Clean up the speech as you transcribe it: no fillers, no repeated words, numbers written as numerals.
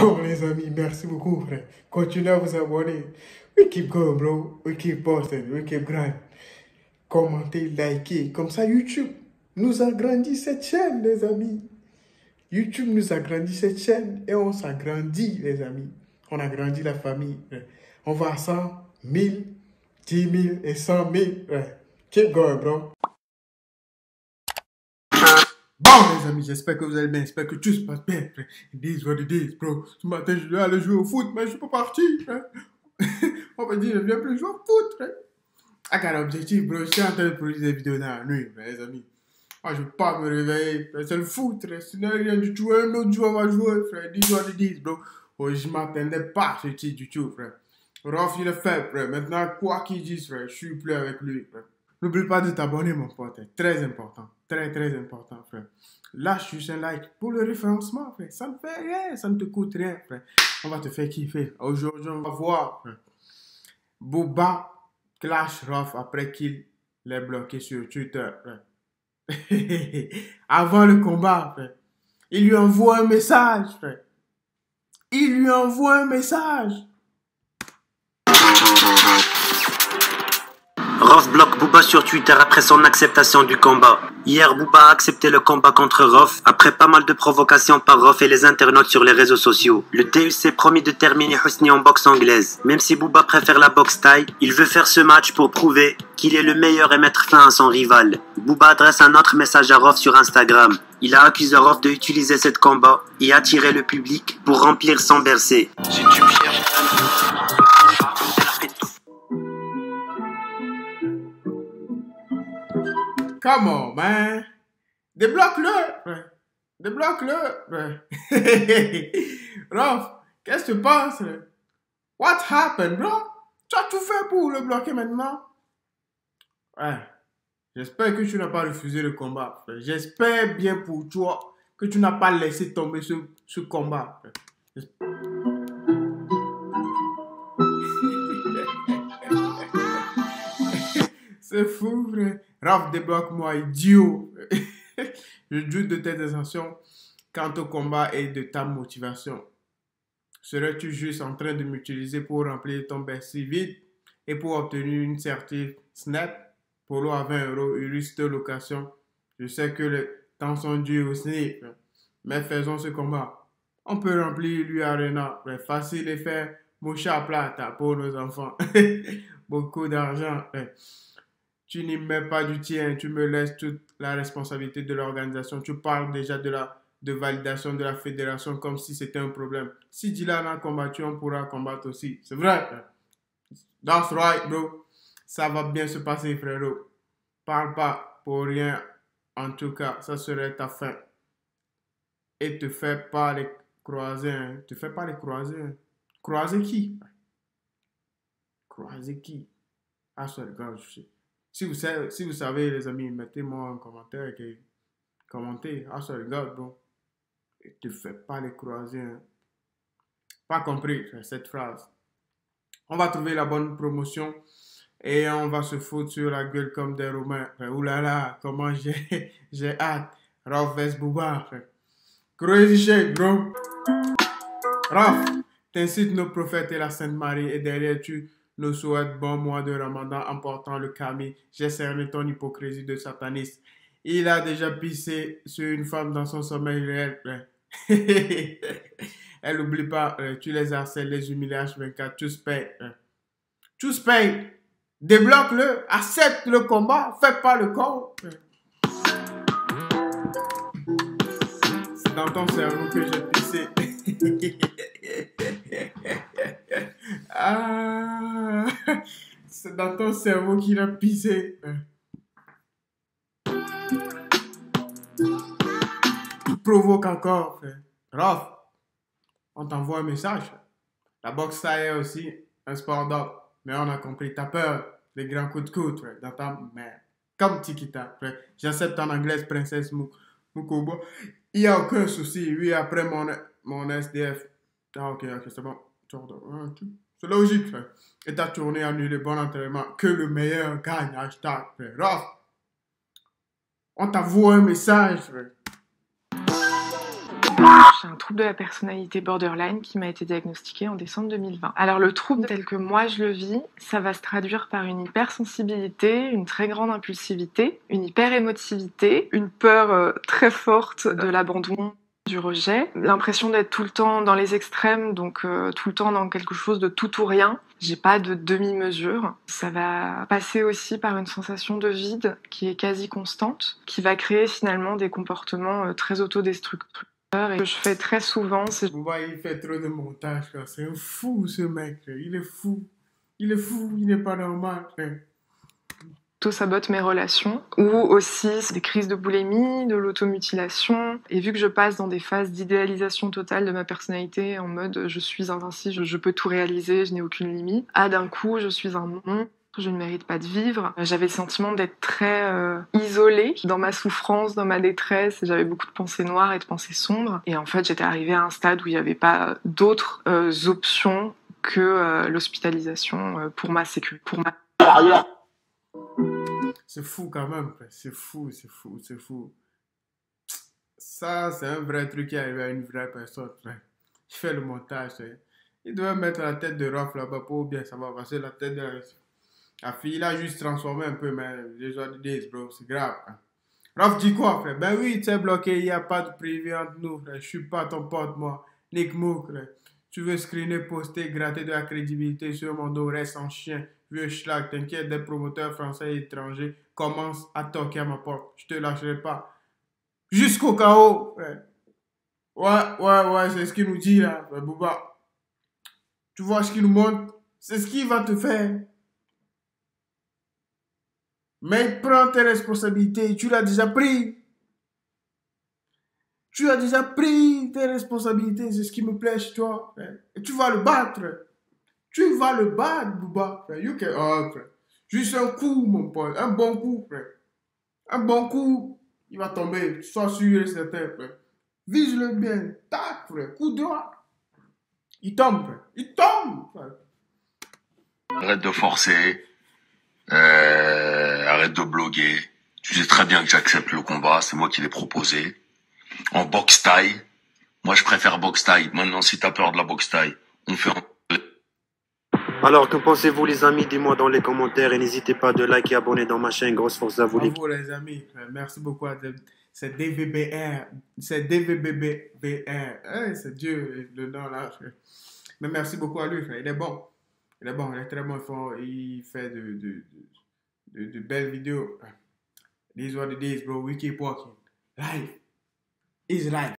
Bon, les amis, merci beaucoup, frère. Continuez à vous abonner. We keep going, bro. We keep posting. We keep grind. Commentez, likez. Comme ça, YouTube nous agrandit cette chaîne, les amis. YouTube nous agrandit cette chaîne et on s'agrandit, les amis. On agrandit la famille. On va à 100, 1000, 10 000 et 100 000. Keep going, bro. Bon, les amis, j'espère que vous allez bien. J'espère que tout se passe bien. It is what it is, bro. Ce matin, je devais aller jouer au foot, mais je suis pas parti. On va dire, je ne viens plus jouer au foot. I got objectif, bro. Je suis en train de produire des vidéos dans la nuit, les amis. Moi, je ne veux pas me réveiller. C'est le foot, sinon rien du tout. Un autre jour, on va jouer, frère. It is what it is, bro. Oh, je ne m'attendais pas à ce titre du tout, frère. Rof, il est fait, frère. Maintenant, quoi qu'il dise, frère, je suis plus avec lui, frère. N'oublie pas de t'abonner, mon pote. Très important. Très, très important, frère. Lâche juste un like pour le référencement, frère. Ça ne fait rien. Ça ne te coûte rien, frère. On va te faire kiffer. Aujourd'hui, on va voir, frère. Booba clash Rof après qu'il l'ait bloqué sur Twitter, frère. Avant le combat, frère. Il lui envoie un message, frère. Il lui envoie un message. Rof bloque Booba sur Twitter après son acceptation du combat. Hier, Booba a accepté le combat contre Rof après pas mal de provocations par Rof et les internautes sur les réseaux sociaux. Le TUC promis de terminer Husni en boxe anglaise. Même si Booba préfère la boxe thaï, il veut faire ce match pour prouver qu'il est le meilleur et mettre fin à son rival. Booba adresse un autre message à Rof sur Instagram. Il a accusé Rof d'utiliser ce combat et attirer le public pour remplir son bercé. Si tu Come on, man. Débloque-le. Débloque-le. Rof, qu'est-ce que tu penses? What happened, bro? Tu as tout fait pour le bloquer maintenant? Ouais. J'espère que tu n'as pas refusé le combat. J'espère bien pour toi que tu n'as pas laissé tomber ce combat. C'est fou, frère. Rof, débloque-moi, idiot. Je doute de tes intentions quant au combat et de ta motivation. Serais-tu juste en train de m'utiliser pour remplir ton bercy vide et pour obtenir une certaine snap, polo à 20 €, Urus de location? Je sais que les temps sont durs aussi, mais faisons ce combat. On peut remplir l'Arena, facile et faire moucha plata pour nos enfants. Beaucoup d'argent. Tu n'y mets pas du tien, tu me laisses toute la responsabilité de l'organisation. Tu parles déjà de validation de la fédération comme si c'était un problème. Si Dylan a combattu, on pourra combattre aussi. C'est vrai. That's right, bro. Ça va bien se passer, frérot. Parle pas pour rien. En tout cas, ça serait ta fin. Et te fais pas les croiser. Hein. Te fais pas les croiser. Hein. Croiser qui? Croiser qui? Ah, ça regarde, je sais. Si vous savez, les amis, mettez-moi un commentaire et commentez. Ah, ça regarde, bon. Ne te fais pas les croiser. Hein. Pas compris cette phrase. On va trouver la bonne promotion et on va se foutre sur la gueule comme des Romains. Oulala, comment j'ai hâte. Rof vs Booba. Crazy shit, bro. Rof, t'incites nos prophètes et la Sainte Marie et derrière tu nous souhaites bon mois de Ramadan en portant le kami. J'ai cerné ton hypocrisie de sataniste. Il a déjà pissé sur une femme dans son sommeil réel. Elle n'oublie pas, tu les harcèles, les humilies H24, tous payent. Tous payent. Débloque-le, accepte le combat, fais pas le con. C'est dans ton cerveau que j'ai pissé. Ah, c'est dans ton cerveau qu'il a pissé. Tu provoques encore, frère. Rof, on t'envoie un message. La boxe, ça est aussi un sport d'homme. Mais on a compris, t'as peur des grands coups de coude, frère, dans ta mère. Comme Tikita, frère. J'accepte en anglaise, princesse Mukobo. Il n'y a aucun souci. Oui, après mon SDF. Ah, ok, c'est bon. C'est logique, frère. Et ta tournée annulée, bon entraînement. Que le meilleur gagne, hashtag, frère. Rof, on t'envoie un message, frère. J'ai un trouble de la personnalité borderline qui m'a été diagnostiqué en décembre 2020. Alors le trouble tel que moi je le vis, ça va se traduire par une hypersensibilité, une très grande impulsivité, une hyperémotivité, une peur très forte de l'abandon, du rejet, l'impression d'être tout le temps dans les extrêmes, donc tout le temps dans quelque chose de tout ou rien. J'ai pas de demi-mesure. Ça va passer aussi par une sensation de vide qui est quasi constante, qui va créer finalement des comportements très autodestructeurs. Et que je fais très souvent, c'est... Booba, il fait trop de montage, quoi. C'est un fou, ce mec. Il est fou. Il est fou, il n'est pas normal. Sabote mes relations, ou aussi des crises de boulimie, de l'automutilation. Et vu que je passe dans des phases d'idéalisation totale de ma personnalité, en mode je suis invincible, je peux tout réaliser, je n'ai aucune limite, d'un coup je suis un monstre, je ne mérite pas de vivre. J'avais le sentiment d'être très isolée dans ma souffrance, dans ma détresse. J'avais beaucoup de pensées noires et de pensées sombres. Et en fait, j'étais arrivée à un stade où il n'y avait pas d'autres options que l'hospitalisation pour ma sécurité. C'est fou quand même, c'est fou. Ça, c'est un vrai truc qui arrive à une vraie personne. Il fait le montage. Il doit mettre la tête de Rof là-bas pour bien ça va passer la tête de la fille. Il a juste transformé un peu, mais les gens disent, bro, c'est grave. Rof dit quoi, frère? Ben oui, tu es bloqué, il n'y a pas de privé entre nous, frère. Je suis pas ton pote, moi. Nick Mook, frère. Tu veux screener, poster, gratter de la crédibilité sur mon dos, reste en chien. Vieux schlag, t'inquiète, des promoteurs français et étrangers commencent à toquer à ma porte. Je te lâcherai pas. Jusqu'au chaos, frère. Ouais, c'est ce qu'il nous dit là, frère Booba. Tu vois ce qu'il nous montre? C'est ce qu'il va te faire. Mais prends tes responsabilités, tu l'as déjà pris. Tu as déjà pris tes responsabilités, c'est ce qui me plaît chez toi. Frère. Et tu vas le battre. Tu vas le battre, Booba. Frère. You can, frère. Juste un coup, mon pote. Un bon coup, frère. Un bon coup, il va tomber. Sois sûr et certain, frère. Vise-le bien. Tac, frère. Coup droit. Il tombe, frère. Il tombe, frère. Arrête de forcer. Arrête de bloguer. Tu sais très bien que j'accepte le combat. C'est moi qui l'ai proposé. En boxe taille. Moi, je préfère boxe taille. Maintenant, si t'as peur de la boxe taille, on fait en... Alors, que pensez-vous, les amis? Dis-moi dans les commentaires et n'hésitez pas de liker et abonner dans ma chaîne. Grosse force à vous, les amis. Merci beaucoup à c'est DVBR. C'est DVBR. C'est Dieu, le nom là. Mais merci beaucoup à lui, frère. Il est bon. Il est très bon. Il fait de belles vidéos. These are the days, bro. We keep walking. Life is life.